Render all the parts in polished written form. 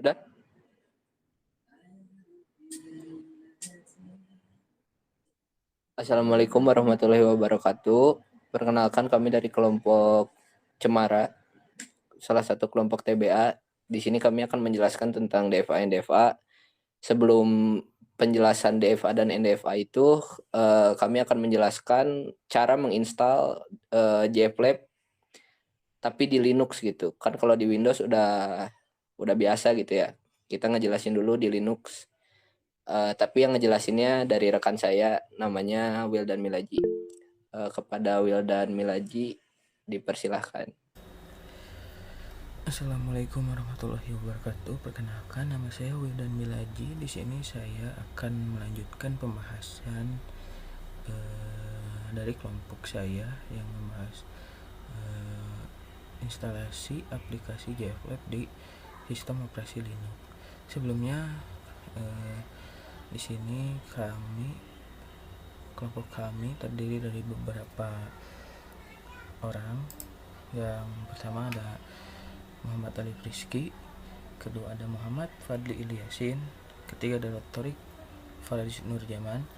Udah? Assalamualaikum warahmatullahi wabarakatuh. Perkenalkan kami dari kelompok Cemara, salah satu kelompok TBA. Di sini kami akan menjelaskan tentang DFA NDFA. Sebelum penjelasan DFA dan NDFA itu, kami akan menjelaskan cara menginstal JFlab tapi di Linux gitu. Kan kalau di Windows udah biasa gitu ya. Kita ngejelasin dulu di Linux. Tapi yang ngejelasinnya dari rekan saya namanya Wildan Milaji. Kepada Wildan Milaji dipersilahkan. Assalamualaikum warahmatullahi wabarakatuh. Perkenalkan, nama saya Wildan Milaji. Di sini saya akan melanjutkan pembahasan dari kelompok saya yang membahas instalasi aplikasi JFlab di sistem operasi Linux. Sebelumnya, di sini kelompok kami terdiri dari beberapa orang. Yang pertama ada Muhammad Alif Rizky, kedua ada Muhammad Fadli Ilyasin, ketiga adalah Torik Faris Nurjaman,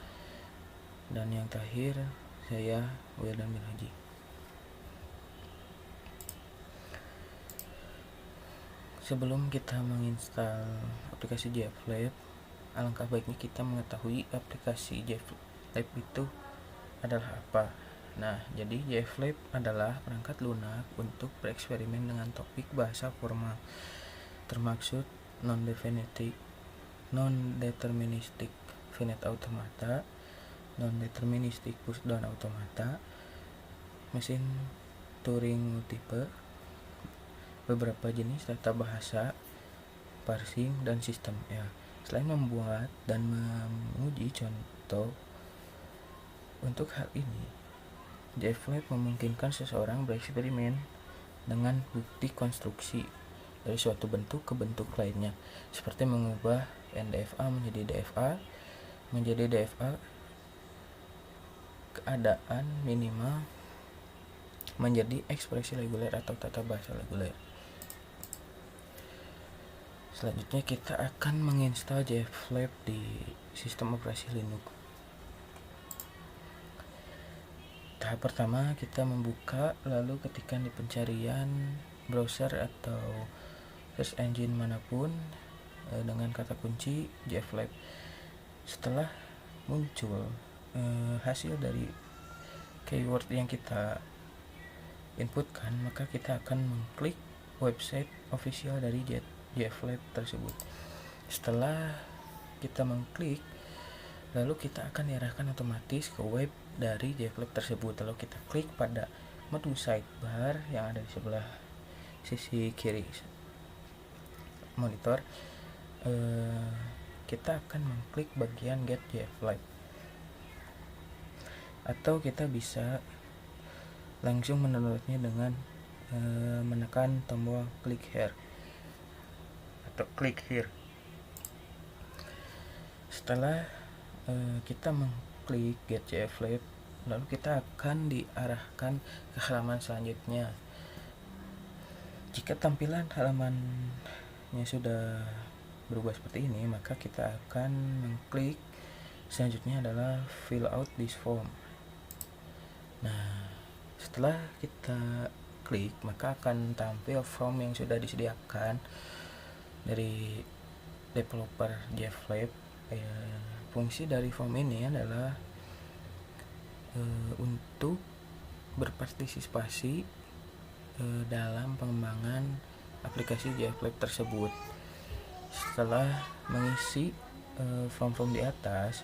dan yang terakhir saya Wildan Milaji. Sebelum kita menginstal aplikasi JFlab, alangkah baiknya kita mengetahui aplikasi JFlab itu adalah apa. Nah, jadi JFlab adalah perangkat lunak untuk bereksperimen dengan topik bahasa formal, termaksud non-deterministic finite automata, non-deterministic pushdown automata, mesin Turing multiple, beberapa jenis tata bahasa, parsing, dan sistem. Ya, selain membuat dan menguji contoh untuk hal ini, JFlab memungkinkan seseorang bereksperimen dengan bukti konstruksi dari suatu bentuk ke bentuk lainnya, seperti mengubah NDFA menjadi DFA, keadaan minimal menjadi ekspresi reguler atau tata bahasa reguler. Selanjutnya kita akan menginstal JFlab di sistem operasi Linux. Tahap pertama, kita membuka lalu ketikkan di pencarian browser atau search engine manapun dengan kata kunci JFlab. Setelah muncul hasil dari keyword yang kita inputkan, maka kita akan mengklik website official dari JFlab tersebut. Setelah kita mengklik, lalu kita akan diarahkan otomatis ke web dari JFlab tersebut. Lalu kita klik pada menu sidebar yang ada di sebelah sisi kiri monitor. Kita akan mengklik bagian Get JFlab, atau kita bisa langsung mendownloadnya dengan menekan tombol click here atau click here. Setelah kita mengklik Get JFlab, lalu kita akan diarahkan ke halaman selanjutnya. Jika tampilan halamannya sudah berubah seperti ini, maka kita akan mengklik selanjutnya adalah fill out this form. Nah, setelah kita klik, maka akan tampil form yang sudah disediakan dari developer JFlab. Fungsi dari form ini adalah untuk berpartisipasi dalam pengembangan aplikasi JFlab tersebut. Setelah mengisi form-form di atas,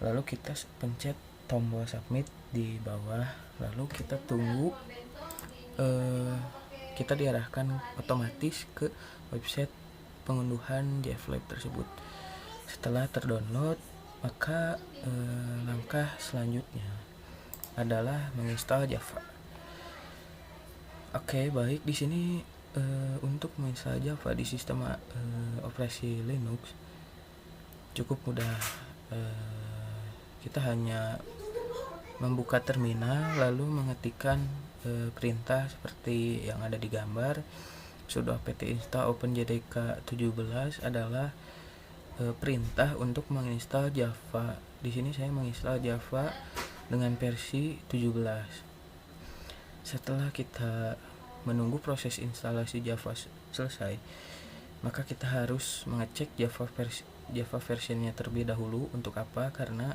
lalu kita pencet tombol submit di bawah, lalu kita tunggu kita diarahkan otomatis ke website pengunduhan JFlab tersebut. Setelah terdownload, maka langkah selanjutnya adalah menginstal Java. Oke, baik, di sini untuk menginstal Java di sistem operasi Linux cukup mudah. Kita hanya membuka terminal lalu mengetikkan perintah seperti yang ada di gambar, sudo apt install openjdk 17 adalah perintah untuk menginstal Java. Di sini saya menginstal Java dengan versi 17. Setelah kita menunggu proses instalasi Java selesai, maka kita harus mengecek Java versionnya terlebih dahulu. Untuk apa? Karena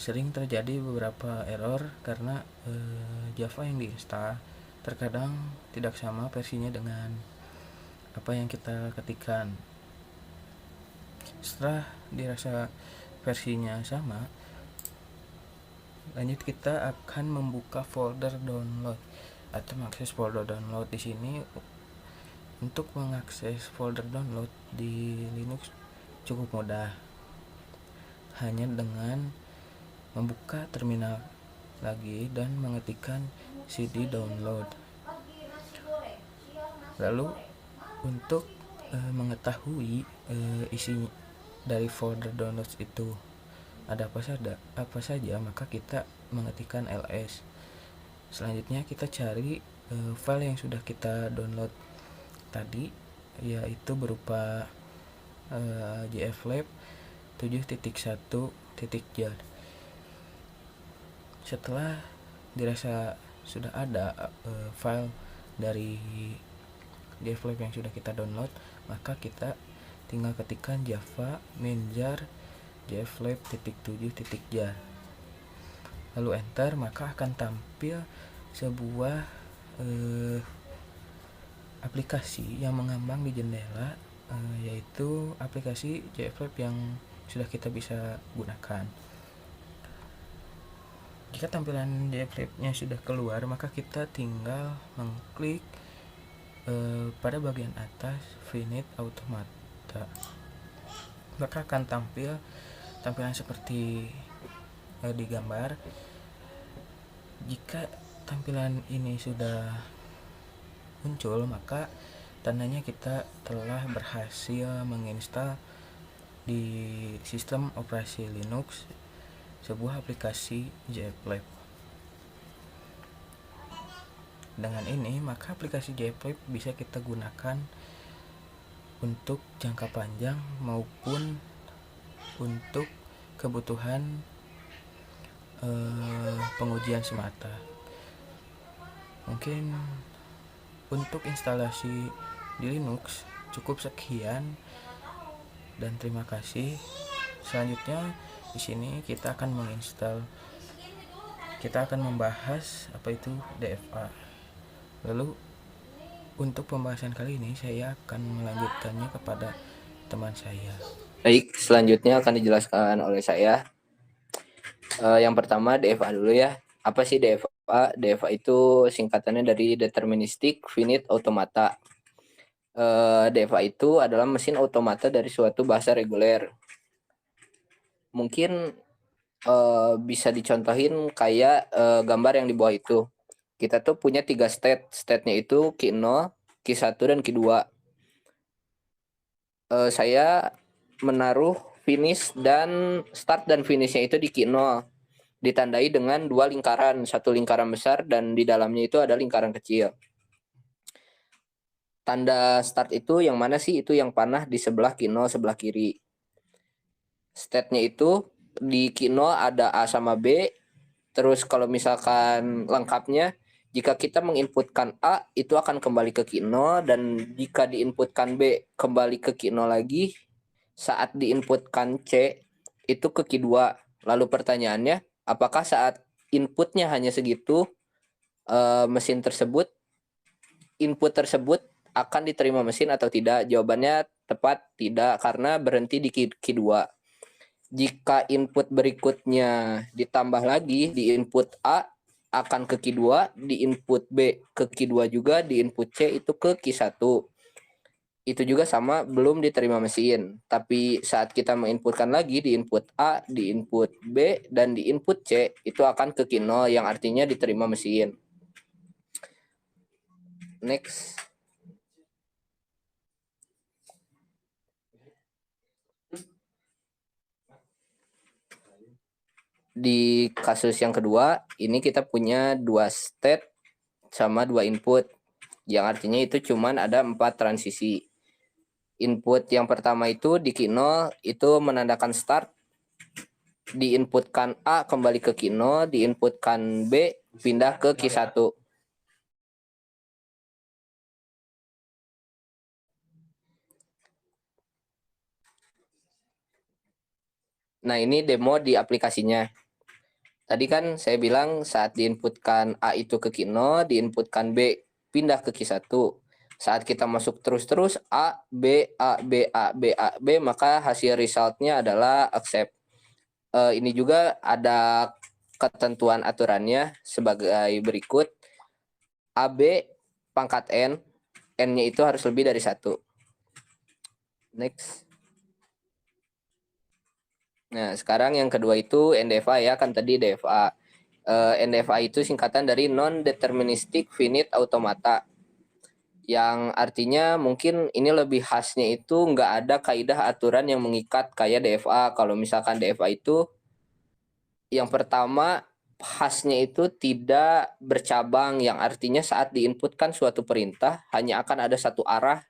sering terjadi beberapa error karena Java yang diinstal terkadang tidak sama versinya dengan apa yang kita ketikkan. Setelah dirasa versinya sama, lanjut kita akan membuka folder download atau mengakses folder download. Di sini untuk mengakses folder download di Linux cukup mudah, hanya dengan membuka terminal lagi dan mengetikkan cd download. Lalu untuk mengetahui isi dari folder download itu ada apa saja, maka kita mengetikkan ls. Selanjutnya kita cari file yang sudah kita download tadi, yaitu berupa jflab 7.1.jar. Setelah dirasa sudah ada file dari jflab yang sudah kita download, maka kita tinggal ketikkan java menjar jflab.7.jar, lalu enter, maka akan tampil sebuah aplikasi yang mengambang di jendela, yaitu aplikasi jflab yang sudah kita bisa gunakan. Jika tampilan jflab-nya sudah keluar, maka kita tinggal mengklik pada bagian atas Finite Automata, maka akan tampil tampilan seperti di gambar. Jika tampilan ini sudah muncul, maka tandanya kita telah berhasil menginstal di sistem operasi Linux sebuah aplikasi jflab. Dengan ini, maka aplikasi jflab bisa kita gunakan untuk jangka panjang maupun untuk kebutuhan pengujian semata. Mungkin untuk instalasi di Linux cukup sekian dan terima kasih. Selanjutnya di sini kita akan membahas apa itu DFA. Lalu untuk pembahasan kali ini saya akan melanjutkannya kepada teman saya. Baik, selanjutnya akan dijelaskan oleh saya. Yang pertama DFA dulu ya. Apa sih DFA? DFA itu singkatannya dari Deterministic Finite Automata. DFA itu adalah mesin otomata dari suatu bahasa reguler. Mungkin bisa dicontohin kayak gambar yang di bawah itu. Kita tuh punya 3 state. State-nya itu Q0, Q1, dan Q2. Saya menaruh finish dan start dan finishnya itu di Q0. Ditandai dengan 2 lingkaran. Satu lingkaran besar dan di dalamnya itu ada lingkaran kecil. Tanda start itu yang mana sih? Itu yang panah di sebelah Q0 sebelah kiri. State-nya itu di Q0 ada A sama B. Terus kalau misalkan lengkapnya, jika kita menginputkan A, itu akan kembali ke Q0, dan jika diinputkan B, kembali ke Q0 lagi. Saat diinputkan C, itu ke Q2. Lalu pertanyaannya, apakah saat inputnya hanya segitu, mesin tersebut, input tersebut akan diterima mesin atau tidak? Jawabannya tepat tidak, karena berhenti di Q2. Jika input berikutnya ditambah lagi, di input A akan ke Q2, di input B ke Q2 juga, di input C itu ke Q1. Itu juga sama, belum diterima mesin. Tapi saat kita menginputkan lagi di input A, di input B, dan di input C, itu akan ke Q0 yang artinya diterima mesin. Next. Di kasus yang kedua, ini kita punya 2 state sama 2 input. yang artinya itu cuman ada 4 transisi. Input yang pertama itu di Q0 itu menandakan start, diinputkan A kembali ke Q0, diinputkan B pindah ke Q1. Nah, ini demo di aplikasinya. Tadi kan saya bilang saat diinputkan A itu ke Q0, diinputkan B pindah ke Q1. Saat kita masuk terus-terus A, B, A, B, A, B, A, B, maka hasil resultnya adalah accept. Ini juga ada ketentuan aturannya sebagai berikut. AB pangkat N, N-nya itu harus lebih dari 1. Next. Nah, sekarang yang kedua itu NDFA ya, kan tadi DFA. NDFA itu singkatan dari Non-Deterministic Finite Automata. Yang artinya mungkin ini lebih khasnya itu nggak ada kaidah aturan yang mengikat kayak DFA. Kalau misalkan DFA itu yang pertama khasnya itu tidak bercabang, yang artinya saat diinputkan suatu perintah hanya akan ada satu arah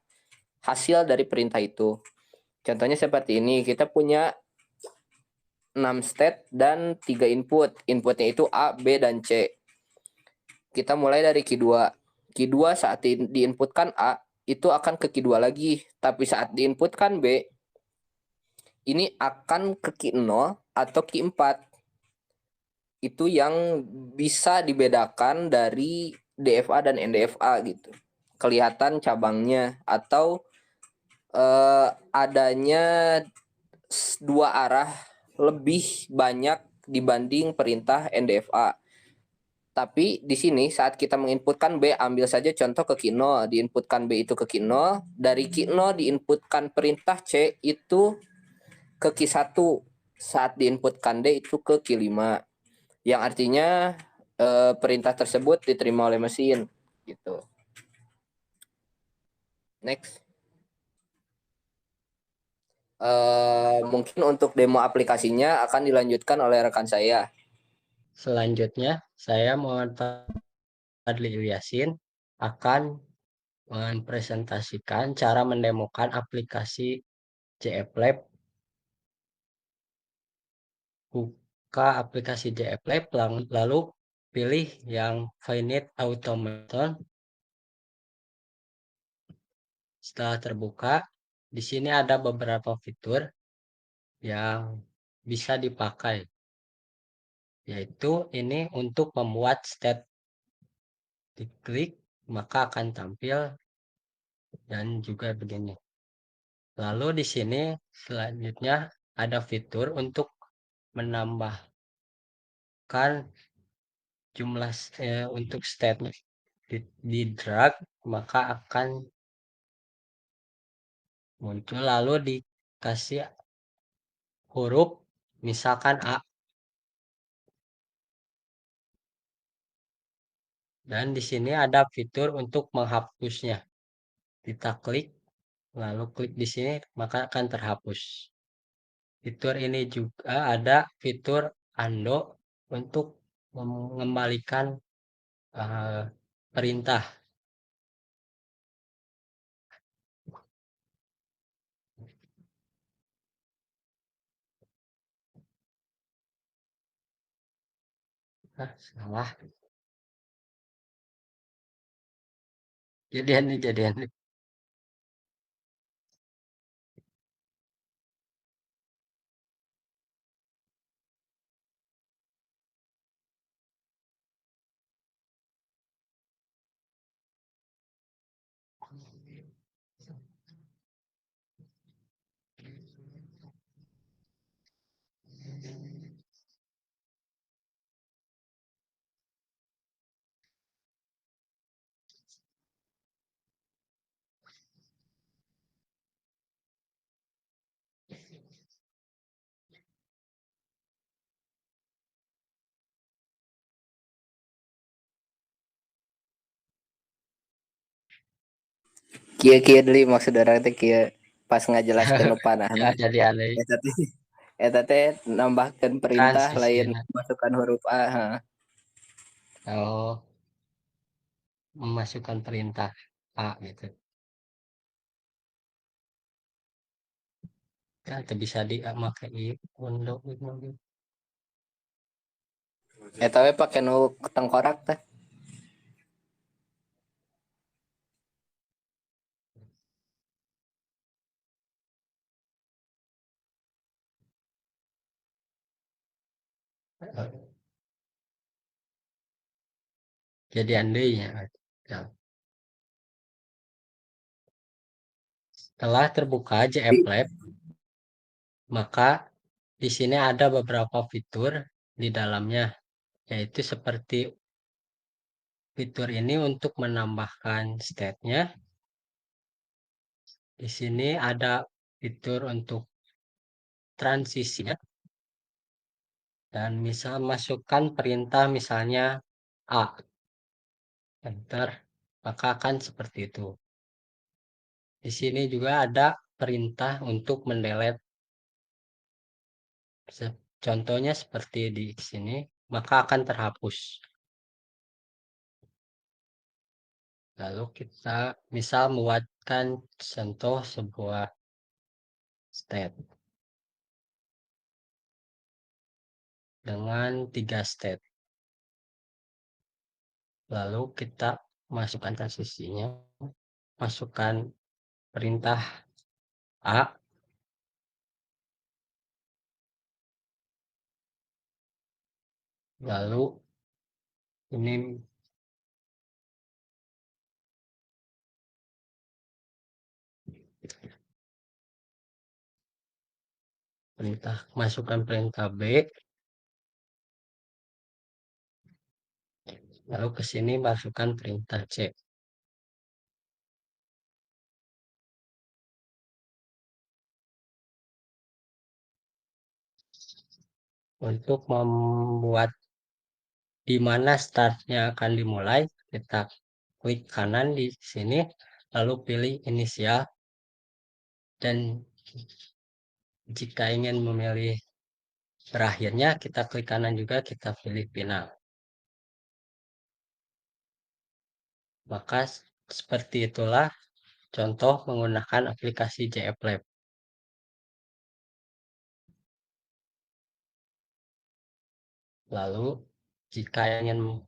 hasil dari perintah itu. Contohnya seperti ini, kita punya 6 state dan 3 input. Inputnya itu A, B, dan C. Kita mulai dari Q2. Q2 saat diinputkan A, itu akan ke Q2 lagi. Tapi saat diinputkan B, ini akan ke Q0 atau Q4. Itu yang bisa dibedakan dari DFA dan NDFA gitu. Kelihatan cabangnya atau adanya dua arah lebih banyak dibanding perintah NDFA. Tapi di sini saat kita menginputkan B, ambil saja contoh ke Q0, diinputkan B itu ke Q0, dari Q0 diinputkan perintah C itu ke Q1, saat diinputkan D itu ke Q5. Yang artinya perintah tersebut diterima oleh mesin gitu. Next. Mungkin untuk demo aplikasinya akan dilanjutkan oleh rekan saya. Selanjutnya, saya Muhammad Fadli Ilyasin akan mempresentasikan cara mendemokan aplikasi JFlab. Buka aplikasi JFlab, lalu pilih yang Finite Automation. Setelah terbuka, di sini ada beberapa fitur yang bisa dipakai, yaitu ini untuk membuat state. Diklik, maka akan tampil dan juga begini. Lalu di sini selanjutnya ada fitur untuk menambahkan jumlah untuk state di drag, maka akan muncul lalu dikasih huruf misalkan A, dan di sini ada fitur untuk menghapusnya. Kita klik lalu klik di sini maka akan terhapus. Fitur ini juga ada fitur undo untuk mengembalikan perintah. Salah. Jadian nih. Kia dulu maksud orang teh kia pas ngajelaskan nu panahna. Ya, jadi aneh. Eta teh nambahkan perintah Transisi. lain masukkan huruf A. Oh, memasukkan perintah A gitu. Ya, itu bisa dimakai untuk gitu. Tapi pakai nu tengkorak teh. Jadi andainya ya. Setelah terbuka JFLab, maka di sini ada beberapa fitur di dalamnya, yaitu seperti fitur ini untuk menambahkan state-nya. Di sini ada fitur untuk transisi dan bisa masukkan perintah misalnya A, enter, maka akan seperti itu. Di sini juga ada perintah untuk mendelete. Contohnya seperti di sini, maka akan terhapus. Lalu kita misal membuatkan contoh sebuah state dengan 3 state. Lalu kita masukkan transisinya, masukkan perintah A, lalu ini masukkan perintah B, lalu ke sini masukkan perintah C. Untuk membuat di mana startnya akan dimulai, kita klik kanan di sini, lalu pilih inisial, dan jika ingin memilih berakhirnya, kita klik kanan juga, kita pilih final. Maka seperti itulah contoh menggunakan aplikasi JFLab. Lalu jika ingin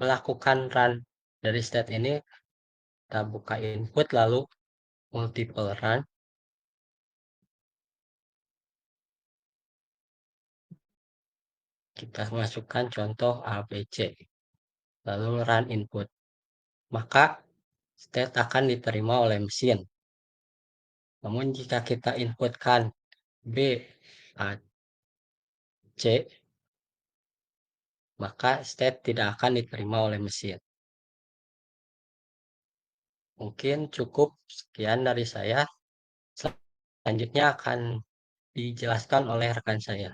melakukan run dari state ini, kita buka input lalu multiple run. Kita masukkan contoh ABC, lalu run input. Maka state akan diterima oleh mesin. Namun jika kita inputkan B, A, C, maka state tidak akan diterima oleh mesin. Mungkin cukup sekian dari saya. Selanjutnya akan dijelaskan oleh rekan saya.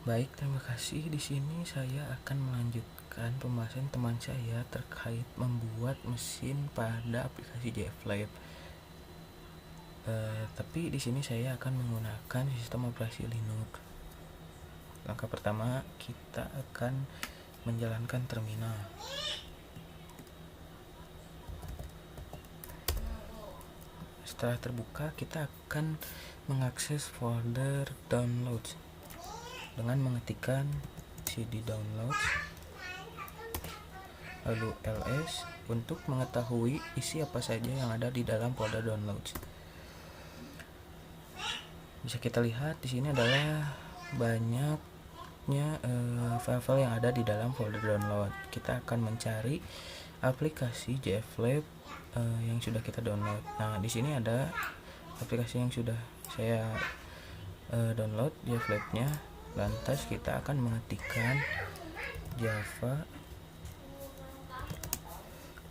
Baik, terima kasih. Di sini saya akan melanjutkan pembahasan teman saya terkait membuat mesin pada aplikasi JFLab. Tapi di sini saya akan menggunakan sistem operasi Linux. Langkah pertama, kita akan menjalankan terminal. Setelah terbuka, kita akan mengakses folder downloads dengan mengetikkan cd downloads lalu ls untuk mengetahui isi apa saja yang ada di dalam folder downloads. Bisa kita lihat di sini adalah banyaknya file-file yang ada di dalam folder download. Kita akan mencari aplikasi JFLab yang sudah kita download. Nah, di sini ada aplikasi yang sudah saya download JFLab-nya. Lantas kita akan mengetikkan java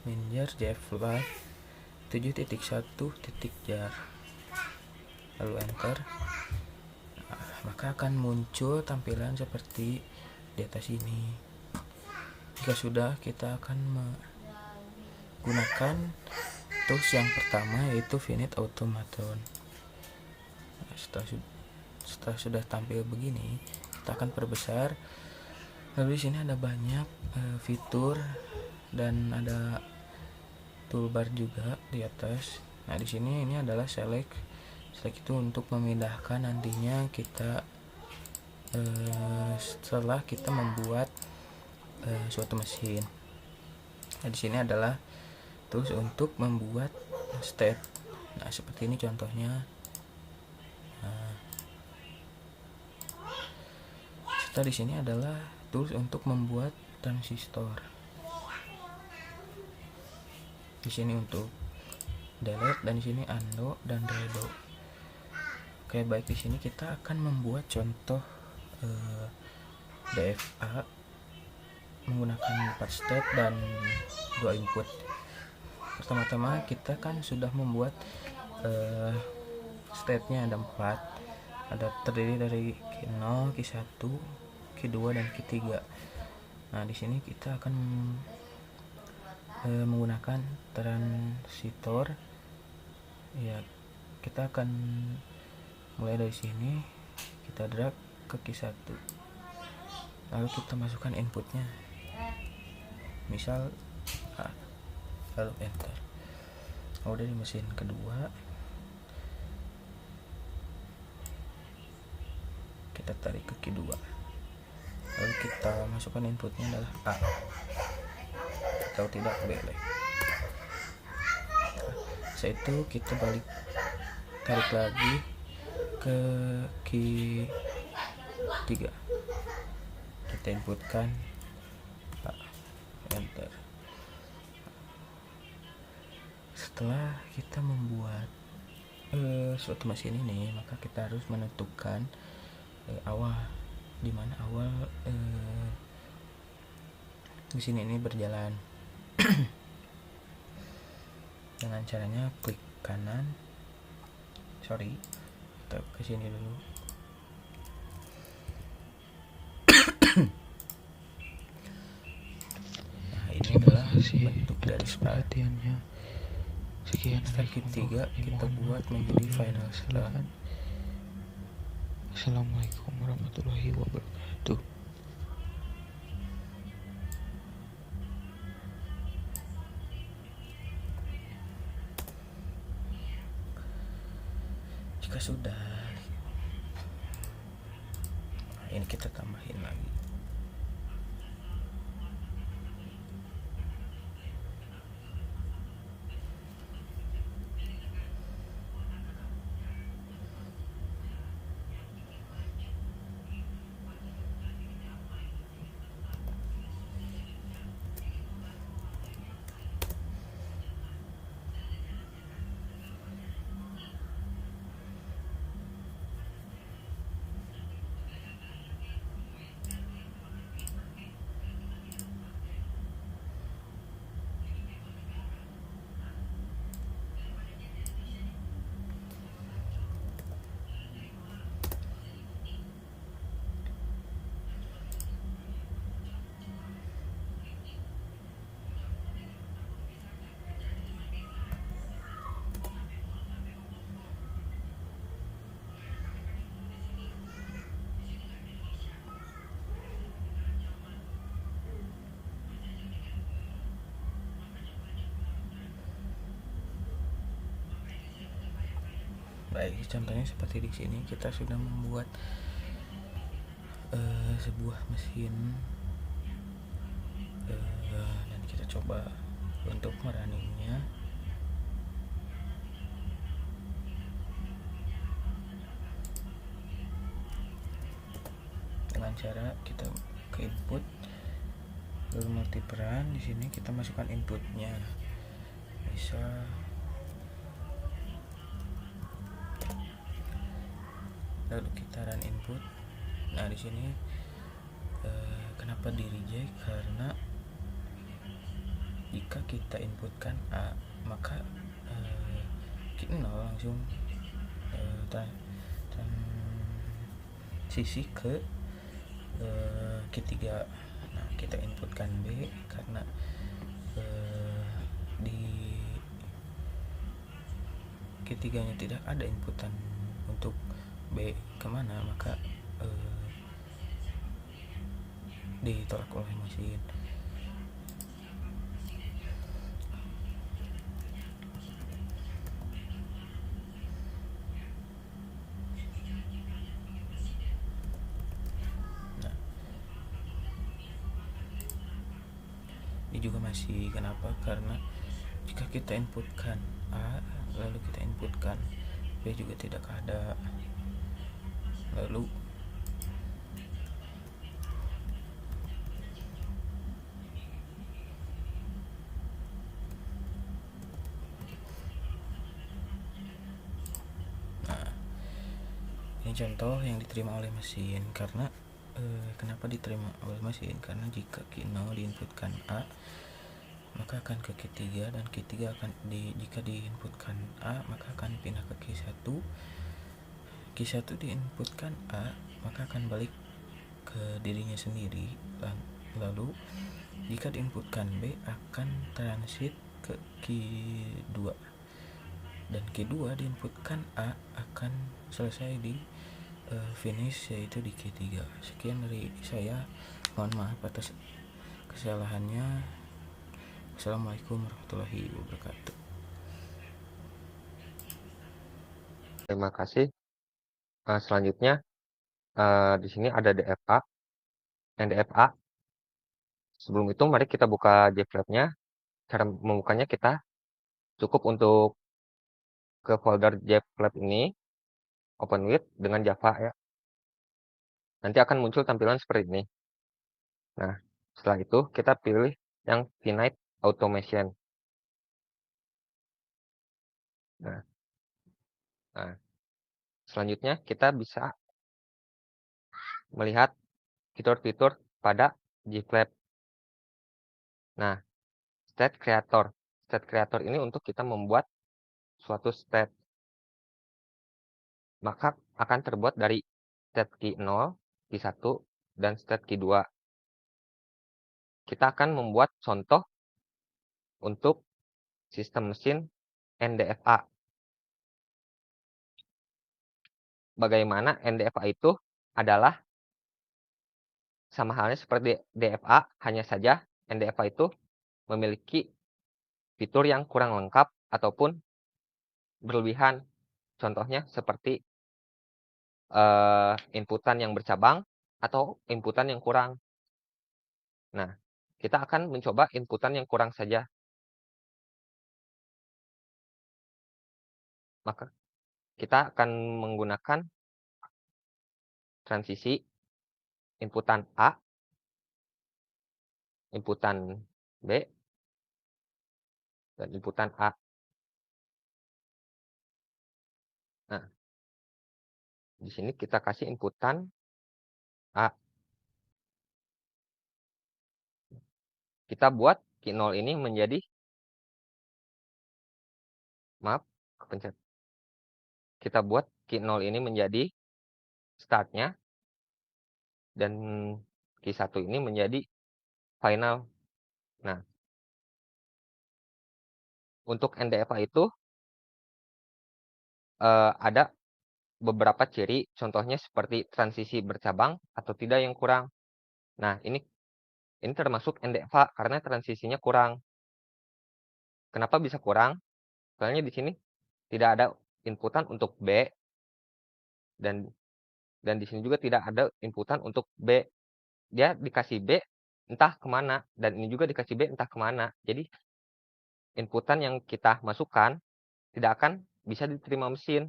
minjar JFLab 7.1.jar lalu enter. Maka akan muncul tampilan seperti di atas ini. Jika sudah, kita akan menggunakan tools yang pertama, yaitu Finite Automaton. Setelah sudah tampil begini, kita akan perbesar Lalu di sini ada banyak fitur dan ada toolbar juga di atas. Nah, di sini ini adalah select. Select itu untuk memindahkan nantinya kita setelah kita membuat suatu mesin. Nah, di sini adalah tools untuk membuat state. Nah, seperti ini contohnya. Nah, setelah di sini adalah tools untuk membuat transistor. Di sini untuk delete dan di sini undo dan redo. Oke, baik, di sini kita akan membuat contoh DFA menggunakan 4 step dan 2 input. Pertama-tama kita kan sudah membuat state-nya ada 4. Ada terdiri dari Q0, Q1, Q2 dan Q3. Nah, di sini kita akan menggunakan transistor. Ya, kita akan mulai dari sini, kita drag ke Q1. Lalu kita masukkan inputnya. Misal A, lalu enter. Udah di mesin kedua kita tarik ke Q2, lalu kita masukkan inputnya adalah A atau tidak boleh. Setelah itu kita tarik lagi ke Q3, kita inputkan A, enter. Setelah kita membuat suatu mesin ini, maka kita harus menentukan awal, dimana awal mesin ini berjalan. Dengan caranya klik kanan, kita ke sini dulu. Nah, ini adalah bentuk dari perhatiannya. Sekian, step ketiga kita buat menjadi final step. Assalamualaikum warahmatullahi wabarakatuh. Jika sudah, nah, ini kita tambahin lagi. Baik, contohnya seperti di sini kita sudah membuat sebuah mesin dan kita coba untuk merunningnya. Dengan cara kita ke input, lalu multiperan. Di sini kita masukkan inputnya, bisa lalu kita run input. Nah, di sini kenapa di reject, karena jika kita inputkan A, maka Q0 langsung transisi ke Q3. Nah, kita inputkan B karena di Q3 nya tidak ada inputan untuk B kemana, maka ditolak oleh mesin. Nah, ini juga masih kenapa? Karena jika kita inputkan A lalu kita inputkan B juga tidak ada. Lalu ini contoh yang diterima oleh mesin. Karena kenapa diterima oleh mesin? Karena jika Q0 diinputkan A, maka akan ke Q3, dan Q3 akan jika diinputkan A maka akan pindah ke Q1. Q1 diinputkan A maka akan balik ke dirinya sendiri. Lalu jika diinputkan B akan transit ke Q2, dan Q2 diinputkan A akan selesai di finish yaitu di Q3. Sekian dari saya, mohon maaf atas kesalahannya. Assalamualaikum warahmatullahi wabarakatuh. Terima kasih. Selanjutnya di sini ada DFA. NDFA. Sebelum itu mari kita buka JFlap-nya. Cara membukanya kita cukup untuk ke folder JFlap ini, open with dengan Java ya. Nanti akan muncul tampilan seperti ini. Nah, setelah itu kita pilih yang Finite Automation. Nah, selanjutnya kita bisa melihat fitur-fitur pada JFlap. Nah, State Creator. State Creator ini untuk kita membuat suatu state. Maka akan terbuat dari state key 0, key 1, dan state key 2. Kita akan membuat contoh untuk sistem mesin NDFA. Bagaimana NDFA itu adalah sama halnya seperti DFA, hanya saja NDFA itu memiliki fitur yang kurang lengkap ataupun berlebihan. Contohnya seperti inputan yang bercabang atau inputan yang kurang. Nah, kita akan mencoba inputan yang kurang saja. Maka kita akan menggunakan transisi inputan A, inputan B, dan inputan A. Nah, di sini kita kasih inputan A. Kita buat Q0 ini menjadi, maaf, kepencet. Kita buat Q0 ini menjadi startnya, dan Q1 ini menjadi final. Nah, untuk NDFA itu ada beberapa ciri, contohnya seperti transisi bercabang atau tidak yang kurang. Nah, ini termasuk NDFA karena transisinya kurang. Kenapa bisa kurang? Soalnya di sini tidak ada inputan untuk B, dan di sini juga tidak ada inputan untuk B. Dia dikasih B entah kemana, dan ini juga dikasih B entah kemana. Jadi inputan yang kita masukkan tidak akan bisa diterima mesin.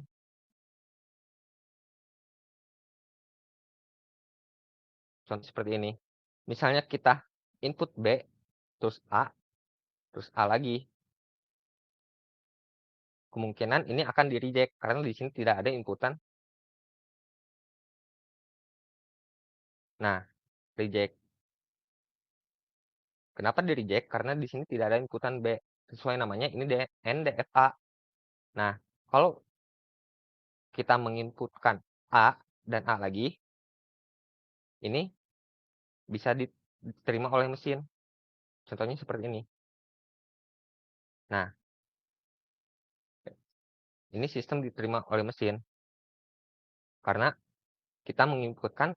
Contoh seperti ini. Misalnya kita input B, terus A lagi. Kemungkinan ini akan di-reject karena di sini tidak ada inputan. Nah, reject. Kenapa di-reject? Karena di sini tidak ada inputan B. Sesuai namanya ini NDFA. Nah, kalau kita menginputkan A dan A lagi, ini bisa diterima oleh mesin. Contohnya seperti ini. Nah, ini sistem diterima oleh mesin karena kita menginputkan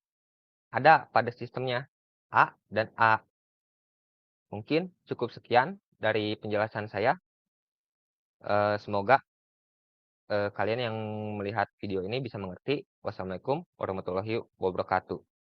ada pada sistemnya. A, dan A. Mungkin cukup sekian dari penjelasan saya. Semoga kalian yang melihat video ini bisa mengerti. Wassalamualaikum warahmatullahi wabarakatuh.